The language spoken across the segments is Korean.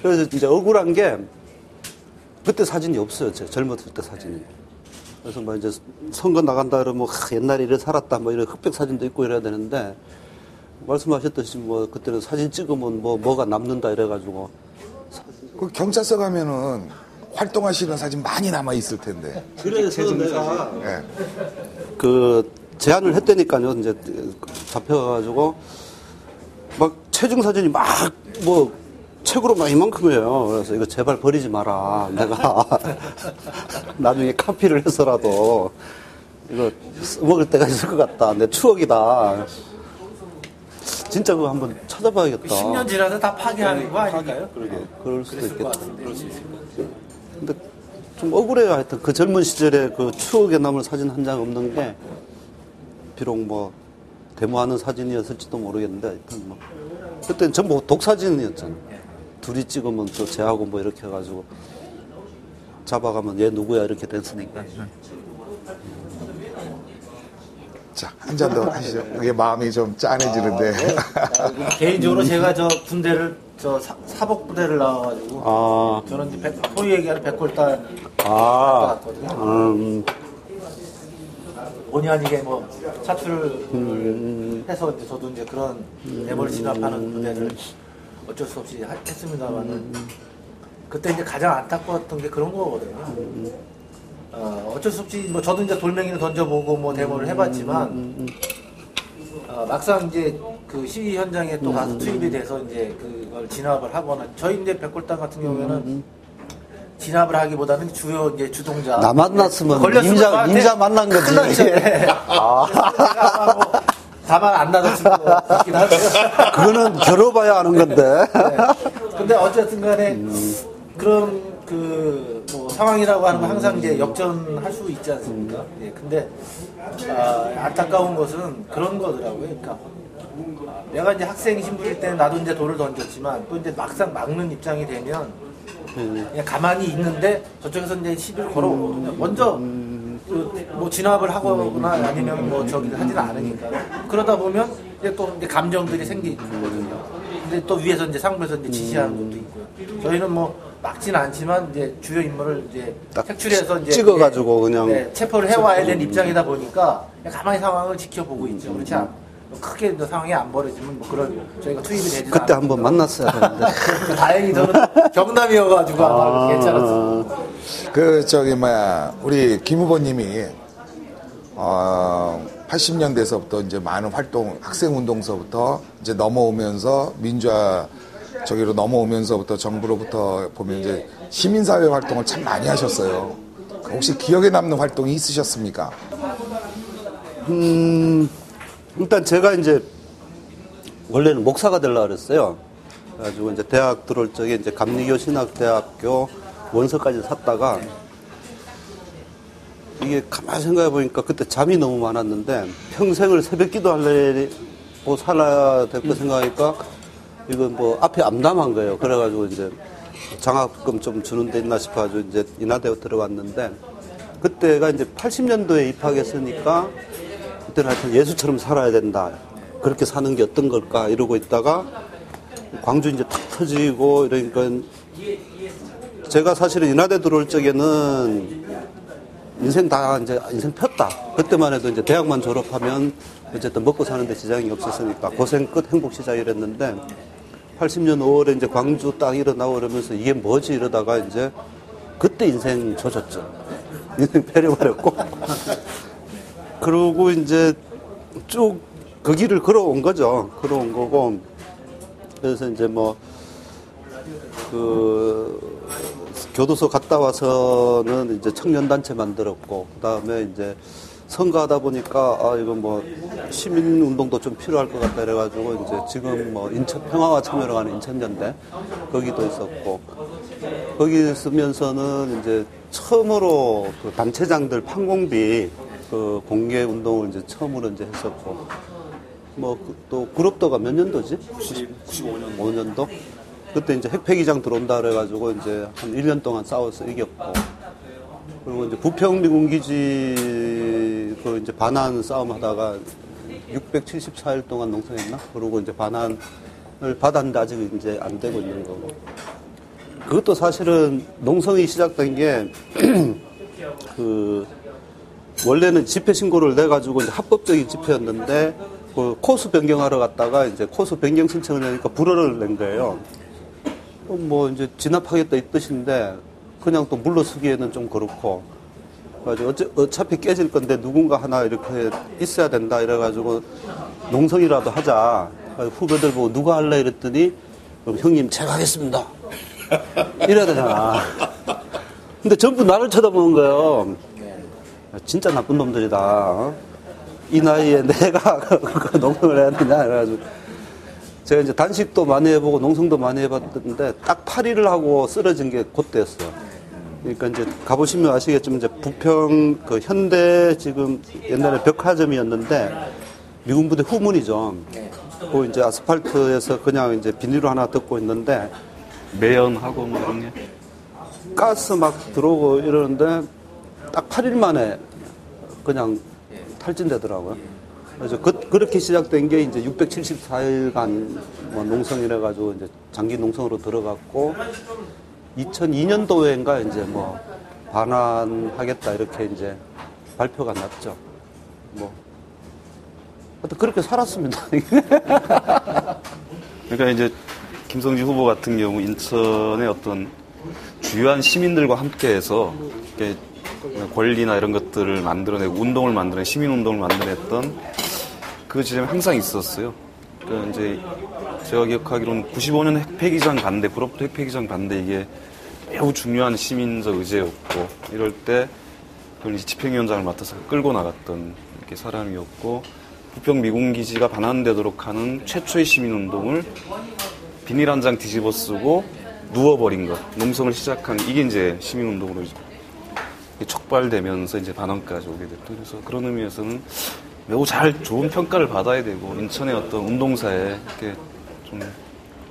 그래서 이제 억울한 게 그때 사진이 없어요. 제 젊었을 때 사진이. 그래서 뭐 이제 선거 나간다 그러면 옛날에 이래 살았다 뭐 이런 흑백 사진도 있고 이래야 되는데 말씀하셨듯이 뭐 그때는 사진 찍으면 뭐가 남는다 이래가지고. 그 경찰서 가면은 활동하시는 사진 많이 남아 있을 텐데. 그래서 내가 그 제안을 했다니까요. 이제 잡혀가지고 막 체중 사진이 막 뭐 책으로 막 이만큼이에요. 그래서 이거 제발 버리지 마라. 내가 나중에 카피를 해서라도 이거 써먹을 때가 있을 것 같다. 내 추억이다. 진짜 그거 한번 찾아봐야겠다. 10년 지나서 다 파괴하는 거 아닐까요? 그러게. 그럴 수도 있겠다. 그럴 수 있을 것 같아요. 근데 좀 억울해요. 하여튼 그 젊은 시절에 그 추억에 남을 사진 한 장 없는 게 비록 뭐 데모하는 사진이었을지도 모르겠는데 하여튼 뭐 그때는 전부 독사진이었잖아요. 둘이 찍으면 또 쟤하고 뭐 이렇게 해가지고 잡아가면 얘 누구야 이렇게 됐으니까. 자, 한 잔 더 하시죠. 이게 마음이 좀 짠해지는데. 개인적으로 제가 저 군대를 사복부대를 나와가지고 저는 이제 소위 얘기하는 백골단 나왔거든요. 본의 아니게 뭐 차출을 해서 이제 저도 이제 그런 내벌 진압하는 부대를 어쩔 수 없이 했습니다만은 그때 이제 가장 안타까웠던 게 그런 거거든요. 어쩔 수 없이 뭐 저도 이제 돌멩이를 던져보고 뭐 데모를 해봤지만 막상 이제 그 시위 현장에 또 가서 투입이 돼서 이제 그걸 진압을 하거나 저희 이제 백골단 같은 경우에는 진압을 하기보다는 주요 이제 주동자 나 만났으면 임자 만난 거지. 제가 뭐 다만 안 놔뒀을 것 같긴 하죠. 그거는 겨뤄봐야 아는 건데. 근데 어쨌든 간에 그런 뭐 상황이라고 하는 건 항상 이제 역전할 수 있지 않습니까? 예, 근데 안타까운 것은 그런 거더라고요. 그러니까 내가 이제 학생 신분일 때는 나도 이제 돌을 던졌지만 또 이제 막상 막는 입장이 되면 그냥 가만히 있는데 저쪽에서 이제 시비를 걸어오거든요. 먼저 뭐 진압을 하거나 아니면 뭐 저기를 하지는 않으니까 그러다 보면 이제 또 이제 감정들이 생기거든요. 근데 또 위에서 이제 상부에서 이제 지시하는 것도 있고요. 저희는 뭐 막지는 않지만 이제 주요 인물을 이제 색출해서 이제 찍어가지고 그냥 체포를 해와야 되는 입장이다 보니까 그냥 가만히 상황을 지켜보고 있죠. 그렇지 않아요. 크게 상황이 안 벌어지면 뭐 그런 저희가 투입이 되지 않아요. 그때 한번 만났어야 되는데. 다행히 저는 경남이어가지고 아마 괜찮았습니다. 우리 김 후보님이 80년대서부터 이제 많은 활동, 학생운동서부터 이제 넘어오면서 민주화 저기로 넘어오면서부터 정부로부터 보면 이제 시민사회 활동을 참 많이 하셨어요. 혹시 기억에 남는 활동이 있으셨습니까? 일단 제가 이제 원래는 목사가 되려고 그랬어요. 그래가지고 이제 대학 들어올 적에 이제 감리교 신학대학교 원서까지 샀다가 이게 가만히 생각해 보니까 그때 잠이 너무 많았는데 평생을 새벽 기도하려고 살아야 될 거 생각하니까 이건 뭐 앞에 암담한 거예요. 그래가지고 이제 장학금 좀 주는 데 있나 싶어가지고 이제 인하대 들어갔는데 그때가 이제 80년도에 입학했으니까 그때는 하여튼 예수처럼 살아야 된다. 그렇게 사는 게 어떤 걸까 이러고 있다가 광주 이제 탁 터지고 이러니까 제가 사실은 인하대 들어올 적에는 인생 폈다. 그때만 해도 이제 대학만 졸업하면 어쨌든 먹고 사는데 지장이 없었으니까 고생 끝 행복 시작 이랬는데 80년 5월에 이제 광주 딱 일어나고 그러면서 이게 뭐지 이러다가 이제 그때 인생 조졌죠. 인생 패려버렸고. 그러고 이제 쭉 그 길을 걸어온 거죠. 걸어온 거고. 그래서 이제 교도소 갔다 와서는 이제 청년단체 만들었고, 그 다음에 이제 선거하다 보니까, 이거 시민운동도 좀 필요할 것 같다 이래가지고, 이제 지금 인천 평화와 참여를 하는 인천연대, 거기도 있었고, 거기 있으면서는 이제 처음으로 그 단체장들 판공비, 그 공개 운동을 이제 처음으로 이제 했었고, 또 그룹도가 몇 년도지? 95년도. 5년도? 그때 이제 핵폐기장 들어온다 그래가지고 이제 한 1년 동안 싸워서 이겼고, 그리고 이제 부평미군기지 그 이제 반환 싸움 하다가 674일 동안 농성했나? 그리고 이제 반환을 받았는데 아직 이제 안 되고 있는 거고. 그것도 사실은 농성이 시작된 게, 원래는 집회 신고를 내가지고 이제 합법적인 집회였는데, 그 코스 변경하러 갔다가 이제 코스 변경 신청을 내니까 불허를 낸 거예요. 뭐 이제 진압하겠다 이 뜻인데, 그냥 또 물러서기에는 좀 그렇고, 그래가지고 어차피 깨질 건데 누군가 하나 이렇게 있어야 된다 이래가지고 농성이라도 하자. 후배들 보고 누가 할래 이랬더니, 그럼 형님 제가 하겠습니다. 이래야 되잖아. 근데 전부 나를 쳐다보는 거예요. 진짜 나쁜 놈들이다. 어? 이 나이에 내가 농성을 해야 되냐 이래가지고 제가 이제 단식도 많이 해보고 농성도 많이 해봤는데 딱 8일을 하고 쓰러진 게 그때였어요. 그러니까 이제 가보시면 아시겠지만 이제 부평 그 현대 지금 옛날에 벽화점이었는데 미군 부대 후문이죠. 그 이제 아스팔트에서 그냥 이제 비닐로 하나 덮고 있는데 매연하고 뭐 이런 게. 가스 막 들어오고 이러는데 딱 8일 만에 그냥 탈진되더라고요. 그래서 그렇게 시작된 게 이제 674일간 뭐 농성이라 가지고 이제 장기 농성으로 들어갔고 2002년도에인가 이제 뭐 반환하겠다 이렇게 이제 발표가 났죠. 뭐 하여튼 그렇게 살았습니다. 그러니까 이제 김성지 후보 같은 경우 인천의 어떤 주요한 시민들과 함께해서 이렇게 권리나 이런 것들을 만들어내고 운동을 만들어내 시민운동을 만들어냈던 그 지점이 항상 있었어요. 그러니까 이제 제가 기억하기로는 95년 핵폐기장 반대, 불협도 핵폐기장 반대 이게 매우 중요한 시민적 의제였고 이럴 때 그걸 이제 집행위원장을 맡아서 끌고 나갔던 이렇게 사람이었고 부평 미군기지가 반환되도록 하는 최초의 시민운동을 비닐 한 장 뒤집어 쓰고 누워버린 것, 농성을 시작한 이게 이제 시민운동으로 촉발되면서 이제 반환까지 오게 됐던 그래서 그런 의미에서는 매우 좋은 평가를 받아야 되고 인천의 어떤 운동사에 이렇게 좀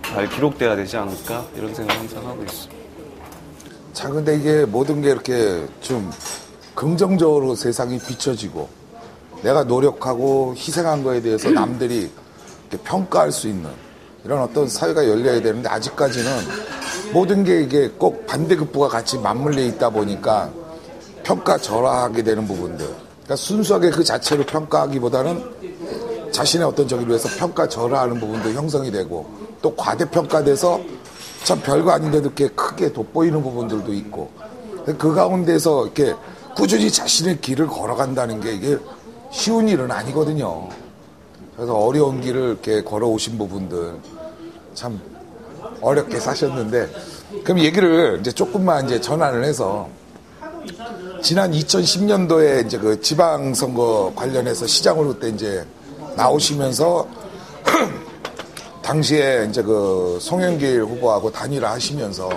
잘 기록돼야 되지 않을까 이런 생각을 항상 하고 있습니다. 자, 근데 이게 모든 게 이렇게 좀 긍정적으로 세상이 비춰지고 내가 노력하고 희생한 거에 대해서 남들이 이렇게 평가할 수 있는 이런 어떤 사회가 열려야 되는데 아직까지는 모든 게 이게 꼭 반대급부가 같이 맞물려 있다 보니까 평가절하하게 되는 부분들. 그러니까 순수하게 그 자체로 평가하기보다는 자신의 어떤 저기를 위해서 평가절하하는 부분도 형성이 되고 또 과대평가돼서 참 별거 아닌데도 이렇게 크게 돋보이는 부분들도 있고 그 가운데서 이렇게 꾸준히 자신의 길을 걸어간다는 게 이게 쉬운 일은 아니거든요. 그래서 어려운 길을 이렇게 걸어오신 부분들 참 어렵게 사셨는데 그럼 얘기를 이제 조금만 이제 전환을 해서 지난 2010년도에 이제 그 지방선거 관련해서 시장으로 그때 이제 나오시면서 당시에 이제 그 송영길 후보하고 단일화 하시면서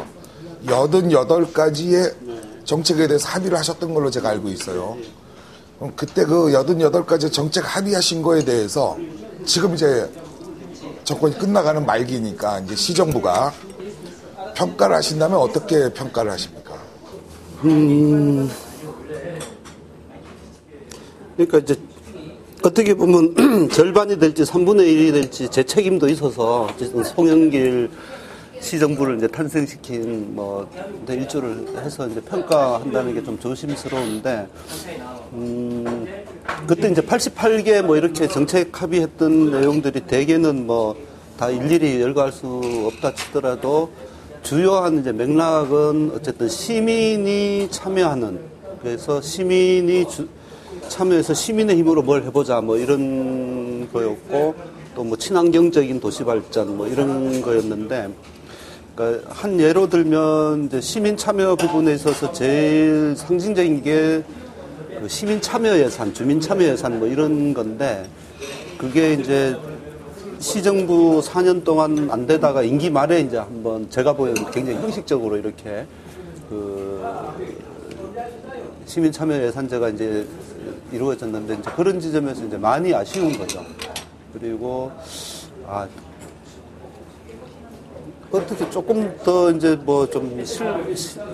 88가지의 정책에 대해서 합의를 하셨던 걸로 제가 알고 있어요. 그럼 그때 그 88가지 정책 합의하신 거에 대해서 지금 이제 정권이 끝나가는 말기니까 이제 시정부가 평가를 하신다면 어떻게 평가를 하십니까? 그러니까 이제 어떻게 보면 절반이 될지 3분의 1이 될지 제 책임도 있어서 어쨌든 송영길 시정부를 이제 탄생시킨 뭐 일조를 해서 이제 평가한다는 게 좀 조심스러운데 그때 이제 88개 뭐 이렇게 정책 합의했던 내용들이 대개는 뭐 다 일일이 열거할 수 없다 치더라도 주요한 이제 맥락은 어쨌든 시민이 참여하는 그래서 시민이 참여해서 시민의 힘으로 뭘 해보자 뭐 이런 거였고 또 뭐 친환경적인 도시 발전 뭐 이런 거였는데 그러니까 한 예로 들면 이제 시민 참여 부분에 있어서 제일 상징적인 게 그 시민 참여 예산, 주민 참여 예산 뭐 이런 건데 그게 이제 시정부 4년 동안 안 되다가 임기 말에 이제 한번 제가 보기에는 굉장히 형식적으로 이렇게 그 시민 참여 예산제가 이제 이루어졌는데 이제 그런 지점에서 이제 많이 아쉬운 거죠. 그리고 어떻게 조금 더 이제 뭐 좀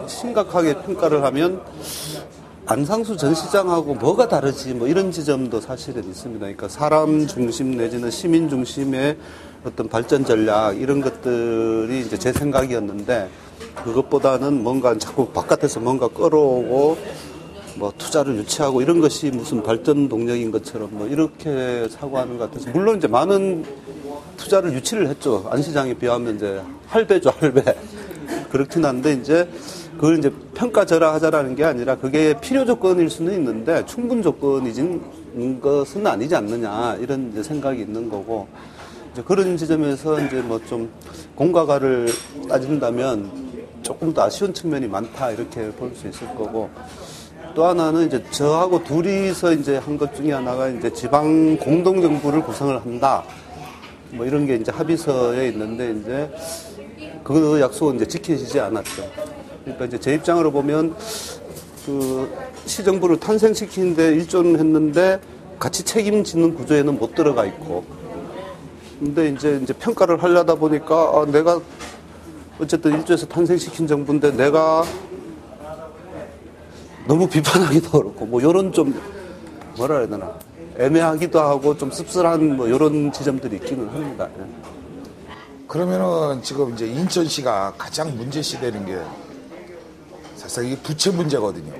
심각하게 평가를 하면 안상수 전 시장하고 뭐가 다르지 뭐 이런 지점도 사실은 있습니다. 그러니까 사람 중심 내지는 시민 중심의 어떤 발전 전략 이런 것들이 이제 제 생각이었는데 그것보다는 뭔가 자꾸 바깥에서 뭔가 끌어오고 뭐 투자를 유치하고 이런 것이 무슨 발전 동력인 것처럼 뭐 이렇게 사고하는 것 같아서 물론 이제 많은 투자를 유치를 했죠. 안 시장에 비하면 이제 할배죠, 할배. 그렇긴 한데 이제 그걸 이제 평가절하하자라는 게 아니라 그게 필요 조건일 수는 있는데 충분 조건이진 것은 아니지 않느냐 이런 이제 생각이 있는 거고 이제 그런 지점에서 이제 뭐 좀 공과가를 따진다면 조금 더 아쉬운 측면이 많다 이렇게 볼 수 있을 거고 또 하나는 이제 저하고 둘이서 이제 한 것 중에 하나가 이제 지방 공동정부를 구성을 한다 뭐 이런 게 이제 합의서에 있는데 이제 그 약속은 이제 지켜지지 않았죠. 그러니까 이제 제 입장으로 보면 그 시정부를 탄생시키는데 일조는 했는데 같이 책임지는 구조에는 못 들어가 있고 근데 이제 평가를 하려다 보니까 내가 어쨌든 일조에서 탄생시킨 정부인데 내가 너무 비판하기도 그렇고 뭐 요런 좀 뭐라 해야 되나 애매하기도 하고 좀 씁쓸한 뭐 요런 지점들이 있기는 합니다. 그러면은 지금 이제 인천시가 가장 문제시되는 게 사실 이게 부채 문제거든요.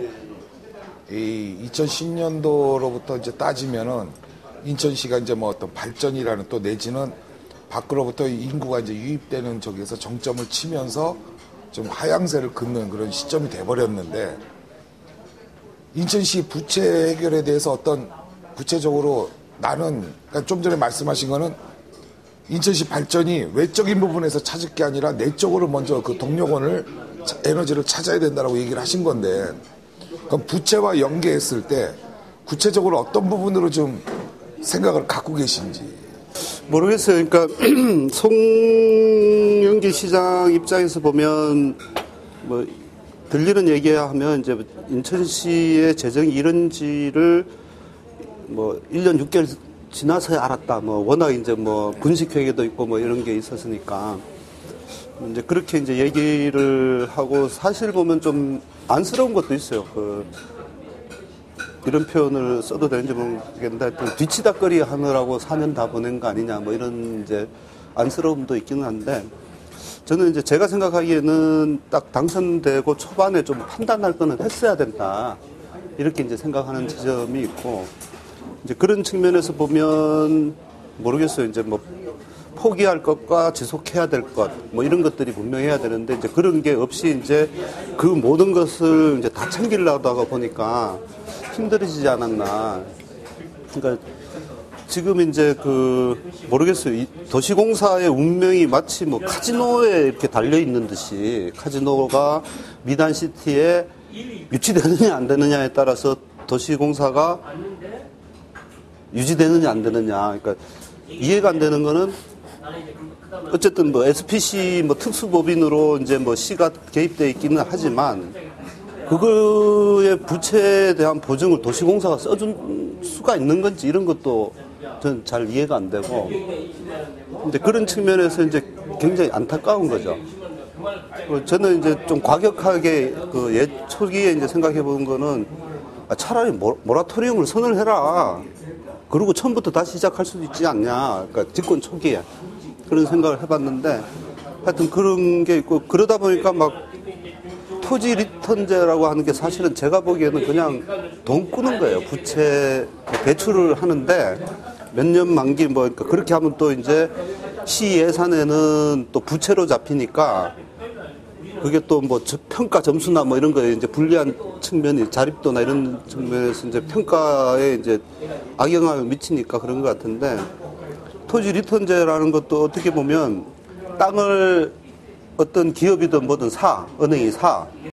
이 2010년도로부터 이제 따지면은 인천시가 이제 뭐 어떤 발전이라는 또 내지는 밖으로부터 인구가 이제 유입되는 저기에서 정점을 치면서 좀 하향세를 긋는 그런 시점이 돼버렸는데 인천시 부채 해결에 대해서 어떤 구체적으로 나는 그러니까 좀 전에 말씀하신 거는 인천시 발전이 외적인 부분에서 찾을 게 아니라 내적으로 먼저 그 동력원을 에너지를 찾아야 된다라고 얘기를 하신 건데 그럼 부채와 연계했을 때 구체적으로 어떤 부분으로 좀 생각을 갖고 계신지 모르겠어요. 그러니까 송영기 시장 입장에서 보면 뭐 들리는 얘기하면 이제 인천시의 재정이 이런지를 뭐 1년 6개월 지나서야 알았다. 뭐 워낙 이제 뭐 분식회계도 있고 뭐 이런 게 있었으니까 이제 그렇게 이제 얘기를 하고 사실 보면 좀 안쓰러운 것도 있어요. 그 이런 표현을 써도 되는지 모르겠는데 하여튼 뒤치다거리 하느라고 4년 다 보낸 거 아니냐 뭐 이런 이제 안쓰러움도 있기는 한데 저는 이제 제가 생각하기에는 딱 당선되고 초반에 좀 판단할 거는 했어야 된다. 이렇게 이제 생각하는 지점이 있고 이제 그런 측면에서 보면 모르겠어요. 이제 뭐 포기할 것과 지속해야 될 것, 뭐 이런 것들이 분명해야 되는데 이제 그런 게 없이 이제 그 모든 것을 이제 다 챙기려고 하다 보니까 힘들어지지 않았나. 그러니까 지금 이제 그 모르겠어요. 이 도시공사의 운명이 마치 뭐 카지노에 이렇게 달려 있는 듯이 카지노가 미단시티에 유치되느냐 안 되느냐에 따라서 도시공사가 유지되느냐 안 되느냐. 그러니까 이해가 안 되는 거는 어쨌든 뭐 SPC 뭐 특수법인으로 이제 뭐 시가 개입되어 있기는 하지만 그거의 부채에 대한 보증을 도시공사가 써준 수가 있는 건지 이런 것도 저는 잘 이해가 안 되고 이제 그런 측면에서 이제 굉장히 안타까운 거죠. 저는 이제 좀 과격하게 그 초기에 이제 생각해 본 거는 차라리 모라토리움을 선을 해라. 그리고 처음부터 다시 시작할 수도 있지 않냐. 그러니까 집권 초기에. 그런 생각을 해봤는데 하여튼 그런 게 있고 그러다 보니까 막 토지 리턴제라고 하는 게 사실은 제가 보기에는 그냥 돈 꾸는 거예요. 부채 대출을 하는데 몇 년 만기 뭐 그러니까 그렇게 하면 또 이제 시 예산에는 또 부채로 잡히니까 그게 또 뭐 평가 점수나 뭐 이런 거에 이제 불리한 측면이 자립도나 이런 측면에서 이제 평가에 이제 악영향을 미치니까 그런 것 같은데 토지 리턴제라는 것도 어떻게 보면 땅을 어떤 기업이든 뭐든 은행이 사.